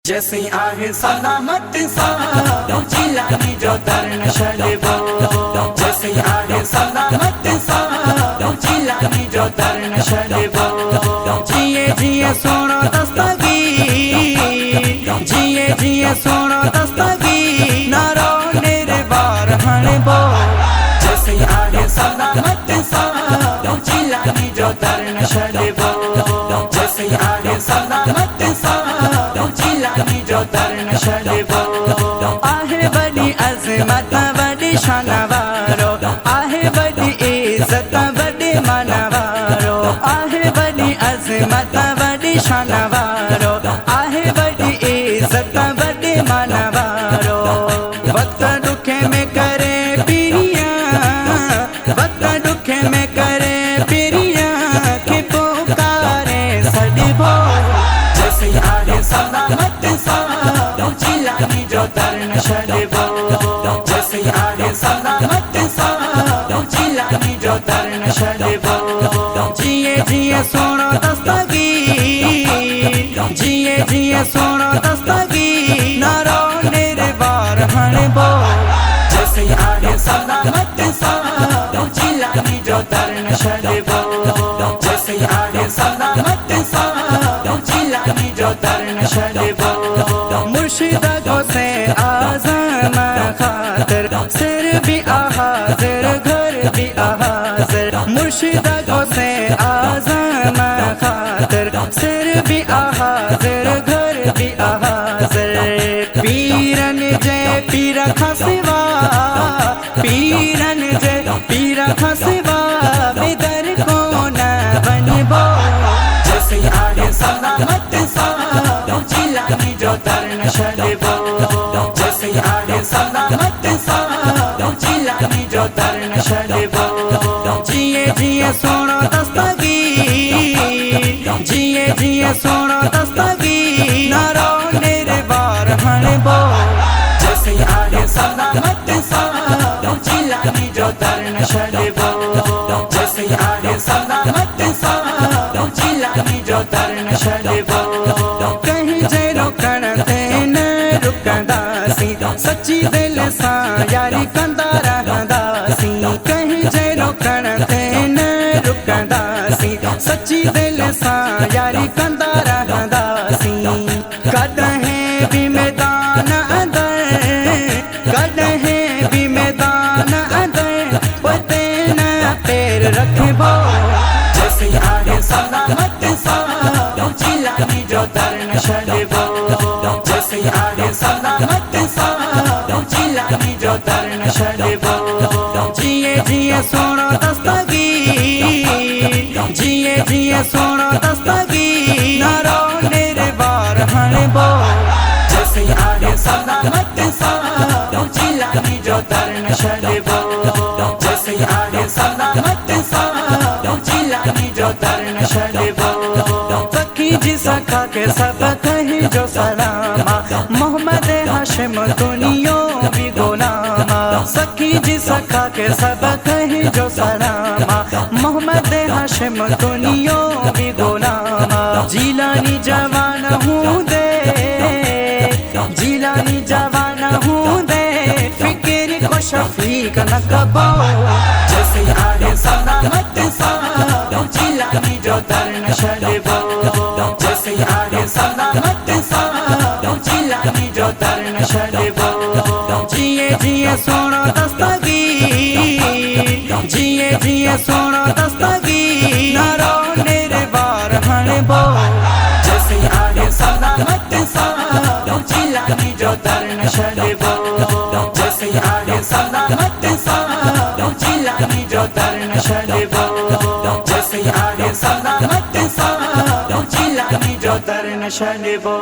जैसे आहे सलामत सा जिलानी जो दर न छॾिबो। जैसे आहे सलामत सा जिलानी जो दर न छॾिबो। जिए जिए सोनो दस्तगीर, जिए जिए सोनो दस्तगीर, नारो निर्बार हणिबो। जैसे आहे सलामत सा जिलानी जो दर न छॾिबो। जैसे आहे सलामत सा जिलानी जो दर न छॾिबो। आहे वॾी अज़मत वॾी शान वारो, आहे वॾी इज़त वॾी मान वारो, आहे वॾी अज़मत वॾी शान वारो, आहे वॾी इज़त वॾी मान वारो। वक्त ॾुखे में करे पीरिया, वक्त ॾुखे में करे पीरिया खे पुकारे सॾिबो। जैसे आहे सलामत सा जिलानी जो दर न छॾिबो। जैसे आहे सलामत सा जिलानी जो दर न छॾिबो। जिए जिए सोनो दस्तगीर, जिए जिए सोनो दस्तगीर, नारो निर्बार हणिबो। जैसे आहे सलामत सा जिलानी जो दर न छॾिबो। जैसे आहे सलामत सा जिलानी जो दर न छॾिबो। मुर्शिद से आज़म खातिर सिर भी हाज़िर, घर भी हाज़िर। मुर्शिद से आज़म खातिर सिर भी हाज़िर, घर भी हाज़िर। पीरन जे पीर खां सिवा, पीरन जे पीर खां सिवा बिदर को न वञिबो। जैसे आहे सलामत सा जिलानी जो दर न छॾिबो। जैसे आहे सलामत सा जिलानी जो दर न छॾिबो। जिए जिए सोनो दस्तगीर, जिए जिए सोनो दस्तगीर, नारो निर्बार हणिबो। जैसे आहे सलामत सा जिलानी जो दर न छॾिबो। जैसे आहे सलामत सा जिलानी जो दर न छॾिबो। कहीं जे रुकण ते न रुकंदासीं, सच्ची दिल सां यारी कंदा रहंदासीं। कहीं जे रुकण ते न रुकंदासीं, सच्ची दिल सां यारी कंदा रहंदासीं। कॾहिं बि मैदान अंदर, कॾहिं बि मैदान अंदर उते न पैर रखिबो। जैसे आहे सलामत सा जिलानी जो दर न छॾिबो। जैसे आहे सलामत सा जिलानी जो दर न छॾिबो। जिए जिए सोनो दस्तगीर, जिए जिए सोनो दस्तगीर, नारो निर्बार हणिबो। जैसे आहे सलामत सा जिलानी जो दर न छॾिबो। जैसे आहे सलामत सा जिलानी जो दर न छॾिबो। सखी जी सखा के सब कहीं जो सलामा, मोहम्मद हाशिम दुनियो भी गुलामा। सखी जी सखा के सब कहीं जो सलामा, मोहम्मद हाशिम दुनियो भी गुलामा। जिलानी जवान हूँ दे, जिलानी जवान हूँ दे, फिक्र को शफीक न कबो। जैसे आहे सलामत सा जिलानी जो दर न छॾिबो। जैसे आहे सलामत सा जिलानी जो दर न छॾिबो। जिए जिए सोनो दस्तगीर, जिए जिए सोनो दस्तगीर, नारो निर्बार हणिबो। जैसे आहे सलामत सा जिलानी जो दर न छॾिबो। जैसे आहे सलामत सा जिलानी जो दर न छॾिबो। जैसे आहे सलामत सा जिलानी जो दर न छॾिबो।